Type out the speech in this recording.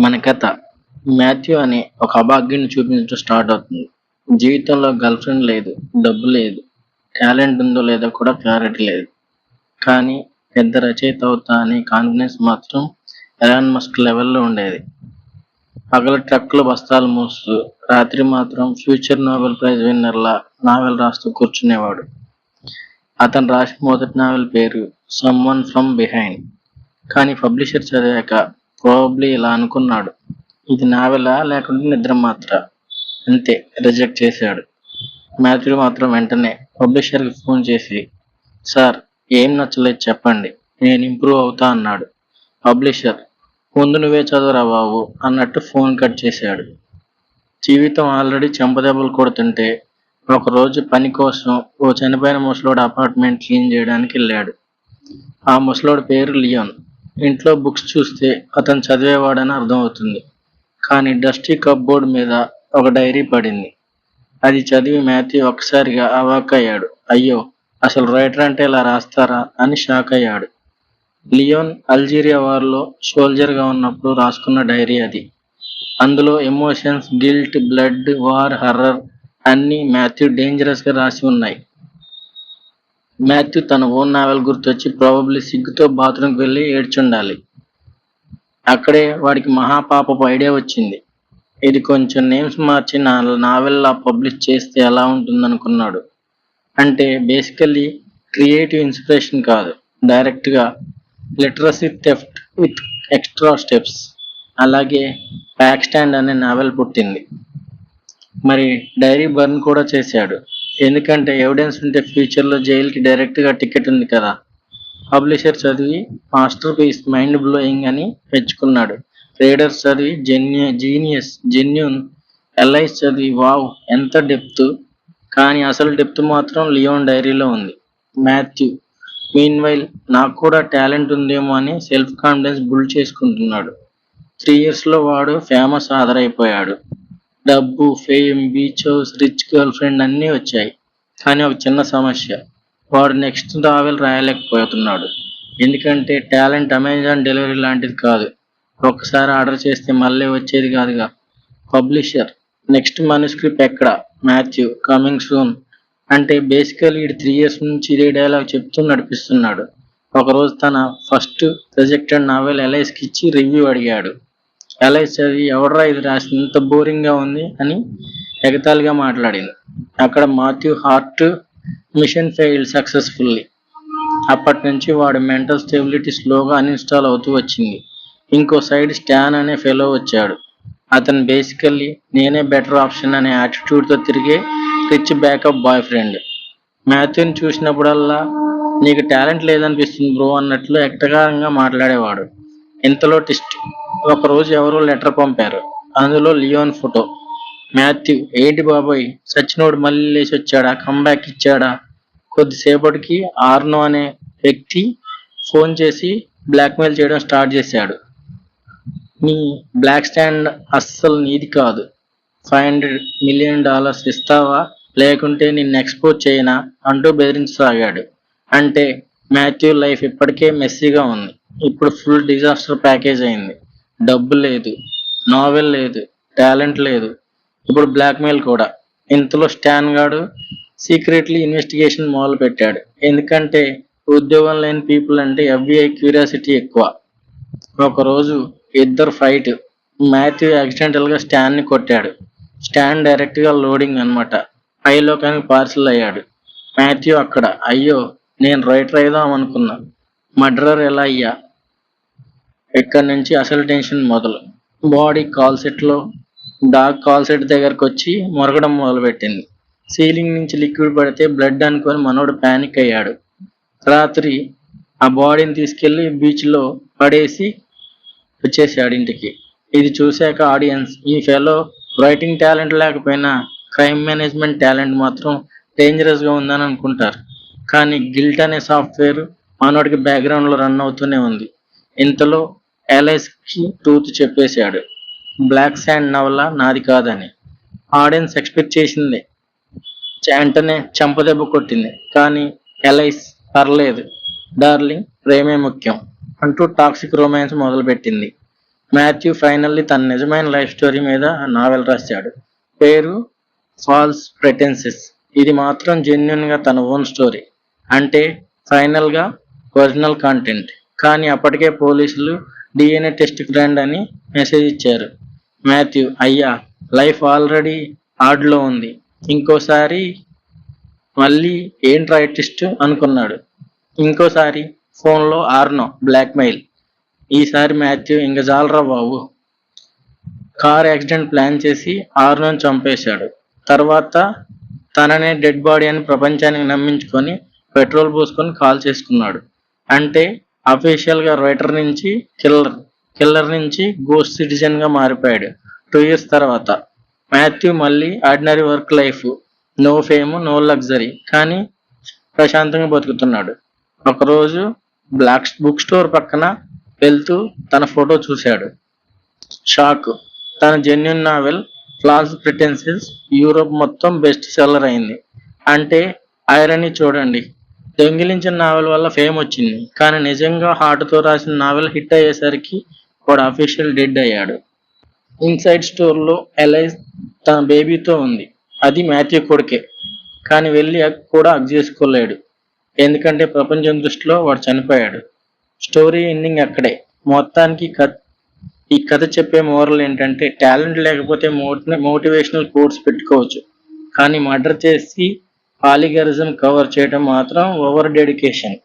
మన కథ మాథ్యూ అనే ఒక అభాగ్యుని చూపించడం స్టార్ట్ అవుతుంది. జీవితంలో గర్ల్ ఫ్రెండ్ లేదు, డబ్బు లేదు, టాలెంట్ ఉందో లేదో కూడా క్లారిటీ లేదు. కానీ పెద్ద రచయిత అవుతా అనే కాన్ఫిడెన్స్ మాత్రం ఎలాన్ మస్క్ లెవెల్లో ఉండేది. పగలు ట్రక్కులు బస్తాలు మోస్తూ, రాత్రి మాత్రం ఫ్యూచర్ నోబెల్ ప్రైజ్ విన్నర్లా నావెల్ రాస్తూ కూర్చునేవాడు. అతను రాసిన మొదటి నావెల్ పేరు సమ్వన్ ఫ్రమ్ బిహైండ్. కానీ పబ్లిషర్ చదివాక ప్రాబబ్లీ ఇలా అనుకున్నాడు, ఇది నావెలా లేకుంటే నిద్ర మాత్ర. అంతే, రిజెక్ట్ చేశాడు. మాథ్యూ మాత్రం వెంటనే పబ్లిషర్కి ఫోన్ చేసి, సార్, ఏం నచ్చలేదు చెప్పండి, నేను ఇంప్రూవ్ అవుతా అన్నాడు. పబ్లిషర్, ముందు నువ్వే చదువురా బాబు అన్నట్టు ఫోన్ కట్ చేశాడు. జీవితం ఆల్రెడీ చెంపదెబ్బలు కొడుతుంటే ఒకరోజు పని కోసం ఓ చనిపోయిన ముసలోడు అపార్ట్మెంట్ క్లీన్ చేయడానికి వెళ్ళాడు. ఆ ముసలోడి పేరు లియోన్. ఇంట్లో బుక్స్ చూస్తే అతను చదివేవాడని అర్థమవుతుంది. కానీ డస్టీ కప్బోర్డ్ మీద ఒక డైరీ పడింది. అది చదివి మాథ్యూ ఒక్కసారిగా అవాక్కయ్యాడు. అయ్యో, అసలు రైటర్ అంటే ఇలా రాస్తారా అని షాక్ అయ్యాడు. లియోన్ అల్జీరియా వార్లో సోల్జర్గా ఉన్నప్పుడు రాసుకున్న డైరీ అది. అందులో emotions, guilt, blood, war, horror అన్నీ మాథ్యూ డేంజరస్గా రాసి ఉన్నాయి. మాథ్యూ తన ఓన్ నావెల్ గుర్తొచ్చి ప్రాబబ్లీ సిగ్గుతో బాత్రూంకి వెళ్ళి ఏడ్చుండాలి. అక్కడే వాడికి మహాపాపపు ఐడియా వచ్చింది. ఇది కొంచెం నేమ్స్ మార్చి నా నావెల్లా పబ్లిష్ చేస్తే ఎలా ఉంటుందనుకున్నాడు. అంటే బేసికల్లీ క్రియేటివ్ ఇన్స్పిరేషన్ కాదు, డైరెక్ట్గా literacy theft with extra steps. అలాగే బ్యాక్ స్టాండ్ అనే నావెల్ పుట్టింది. మరి డైరీ బర్న్ కూడా చేశాడు. ఎందుకంటే ఎవిడెన్స్ ఉంటే ఫ్యూచర్లో జైలుకి డైరెక్ట్గా టికెట్ ఉంది కదా. పబ్లిషర్ చదివి మాస్టర్ పీస్, మైండ్ బ్లోయింగ్ అని మెచ్చుకున్నాడు. రీడర్స్ చదివి జీనియస్, జెన్యూన్. ఎల్ఐస్ చదివి వావ్ ఎంత డెప్త్. కానీ అసలు డెప్త్ మాత్రం లియోన్ డైరీలో ఉంది. మాథ్యూ మీన్వైల్ నాకు కూడా టాలెంట్ ఉందేమో అని సెల్ఫ్ కాన్ఫిడెన్స్ బిల్డ్ చేసుకుంటున్నాడు. 3 yearsలో వాడు ఫేమస్ ఆథర్ అయిపోయాడు. డబ్బు, fame, beach house, rich girl friend అన్నీ వచ్చాయి. కానీ ఒక చిన్న సమస్య, వాడు నెక్స్ట్ నావెల్ రాయలేకపోతున్నాడు. ఎందుకంటే టాలెంట్ అమెజాన్ డెలివరీ లాంటిది కాదు. ఒక్కసారి ఆర్డర్ చేస్తే మళ్ళీ వచ్చేది కాదుగా. పబ్లిషర్, నెక్స్ట్ మనస్క్రిప్ట్ ఎక్కడ? Matthew, coming soon. అంటే బేసికలీ 3 years నుంచి ఇదే డైలాగ్ చెప్తూ నడిపిస్తున్నాడు. ఒకరోజు తన ఫస్ట్ రిజెక్టెడ్ నావెల్ ఎలైస్కి ఇచ్చి రివ్యూ అడిగాడు. ఎలైస్ చదివి ఎవడరా ఇది రాసింది, ఇంత బోరింగ్గా ఉంది అని ఎగతాళిగా మాట్లాడింది. అక్కడ Matthew heart mission failed successfully. అప్పటి నుంచి వాడి మెంటల్ స్టెబిలిటీ స్లోగా అన్ఇన్స్టాల్ అవుతూ వచ్చింది. ఇంకో సైడ్ స్టాన్ అనే ఫెలో వచ్చాడు. అతను బేసికల్లీ నేనే బెటర్ ఆప్షన్ అనే యాటిట్యూడ్తో తిరిగే రిచ్ బ్యాకప్ బాయ్ ఫ్రెండ్. మాథ్యూని చూసినప్పుడల్లా నీకు టాలెంట్ లేదనిపిస్తుంది బ్రో అన్నట్లు ఎట్టకారంగా మాట్లాడేవాడు. ఇంతలో టిస్ట్, ఒకరోజు ఎవరో లెటర్ పంపారు. అందులో లియోన్ ఫోటో. మాథ్యూ, ఏంటి బాబోయ్, సచినోడు మళ్ళీ లేచి వచ్చాడా, కంబ్యాక్ ఇచ్చాడా? కొద్దిసేపటికి ఆర్నో అనే వ్యక్తి ఫోన్ చేసి బ్లాక్మెయిల్ చేయడం స్టార్ట్ చేశాడు. నీ బ్లాక్ స్టాండ్ అస్సలు నీది కాదు, $500 million ఇస్తావా లేకుంటే నిన్ను ఎక్స్పోజ్ చేయనా అంటూ బెదిరించసాగాడు. అంటే మాథ్యూ లైఫ్ ఇప్పటికే మెస్సీగా ఉంది. ఇప్పుడు ఫుల్ డిజాస్టర్ ప్యాకేజ్ అయింది. డబ్బు లేదు, నావెల్ లేదు, టాలెంట్ లేదు, ఇప్పుడు బ్లాక్మెయిల్ కూడా. ఇంతలో స్టాన్ గాడు సీక్రెట్లీ ఇన్వెస్టిగేషన్ మొదలు పెట్టాడు. ఎందుకంటే ఉద్యోగం లేని పీపుల్ అంటే FBI క్యూరియాసిటీ ఎక్కువ. ఒకరోజు ఇద్దరు ఫైట్. మాథ్యూ యాక్సిడెంటల్గా స్టాన్ని కొట్టాడు. స్టాన్ డైరెక్ట్గా లోడింగ్ అనమాట, పైలోకానికి పార్సిల్ అయ్యాడు. మాథ్యూ అక్కడ, అయ్యో నేను రైటర్ అయిదాం అనుకున్నా, మర్డరర్ ఎలా అయ్యా. ఇక్కడి నుంచి అసలు టెన్షన్ మొదలు. బాడీ కాల్ సెట్లో, డాగ్ కాల్ సెట్ దగ్గరకు వచ్చి మొరగడం మొదలుపెట్టింది. సీలింగ్ నుంచి లిక్విడ్ పడితే బ్లడ్ అనుకొని మనోడు ప్యానిక్ అయ్యాడు. రాత్రి ఆ బాడీని తీసుకెళ్లి బీచ్లో పడేసి వచ్చేసాడు ఇంటికి. ఇది చూశాక ఆడియన్స్, ఈ ఫెలో రైటింగ్ టాలెంట్ లేకపోయినా క్రైమ్ మేనేజ్మెంట్ టాలెంట్ మాత్రం డేంజరస్గా ఉందని అనుకుంటారు. కానీ గిల్ట్ అనే సాఫ్ట్వేర్ మనోడికి బ్యాక్గ్రౌండ్లో రన్ అవుతూనే ఉంది. ఇంతలో ఎలైస్కి ట్రూత్ చెప్పేశాడు, బ్లాక్ శాండ్ నవల నాది కాదని. ఆడియన్స్ ఎక్స్పెక్ట్ చేసింది, వెంటనే చెంపదెబ్బ కొట్టింది. కానీ ఎలైస్, పర్లేదు డార్లింగ్, ప్రేమే ముఖ్యం అంటూ టాక్సిక్ రొమాన్స్ మొదలుపెట్టింది. మాథ్యూ ఫైనల్లీ తన నిజమైన లైఫ్ స్టోరీ మీద నావెల్ రాశాడు. పేరు ఫాల్స్ ప్రెటెన్సెస్. ఇది మాత్రం జెన్యున్ గా తన ఓన్ స్టోరీ. అంటే ఫైనల్ గా ఒరిజినల్ కంటెంట్. కానీ అప్పటికే పోలీసులు DNA టెస్ట్కి రండి అని మెసేజ్ ఇచ్చారు. మాథ్యూ, అయ్యా, లైఫ్ ఆల్రెడీ ఆడ్లో ఉంది, ఇంకోసారి మళ్ళీ ఏంట్రా ట్విస్ట్ అనుకున్నాడు. ఇంకోసారి ఫోన్లో ఆర్నో బ్లాక్మెయిల్. ఈసారి మాథ్యూ ఇంక జాలరా బాబు. కార్ యాక్సిడెంట్ ప్లాన్ చేసి ఆర్నోని చంపేశాడు. తర్వాత తననే డెడ్ బాడీ అని ప్రపంచానికి నమ్మించుకొని పెట్రోల్ పోసుకొని కాల్ చేసుకున్నాడు. అంటే అఫీషియల్ గా రైటర్ నుంచి కిల్లర్ నుంచి గోస్ట్ సిటిజన్ గా మారిపోయాడు. 2 years తర్వాత మాథ్యూ మళ్ళీ ordinary work life. No fame, no luxury, కానీ ప్రశాంతంగా బతుకుతున్నాడు. ఒకరోజు బుక్ స్టోర్ పక్కన వెళ్తూ తన ఫోటో చూశాడు. షాక్. తన జెన్యున్ నావెల్ ఫాల్స్ ప్రిటెన్సెస్ యూరోప్ మొత్తం బెస్ట్ సెల్లర్ అయింది. అంటే ఐరనీ చూడండి. దొంగిలించిన నావెల్ వల్ల ఫేమ్ వచ్చింది, కానీ నిజంగా హార్ట్తో రాసిన నావెల్ హిట్ అయ్యేసరికి వాడు అఫీషియల్ డెడ్ అయ్యాడు. ఇన్సైడ్ స్టోర్లో ఎలైజ్ తన బేబీతో ఉంది. అది మాథ్యూ కొడుకే, కానీ వెళ్ళి కూడా హగ్ చేసుకోలేడు. ఎందుకంటే ప్రపంచం దృష్టిలో వాడు చనిపోయాడు. స్టోరీ ఎండింగ్ అక్కడే. మొత్తానికి ఈ కథ చెప్పే మోరల్ ఏంటంటే టాలెంట్ లేకపోతే మోటివేషనల్ కోట్స్ పెట్టుకోవచ్చు, కానీ మర్డర్ చేసి పాలిగరిజం కవర్ చేయడం మాత్రం ఓవర్ డెడికేషన్.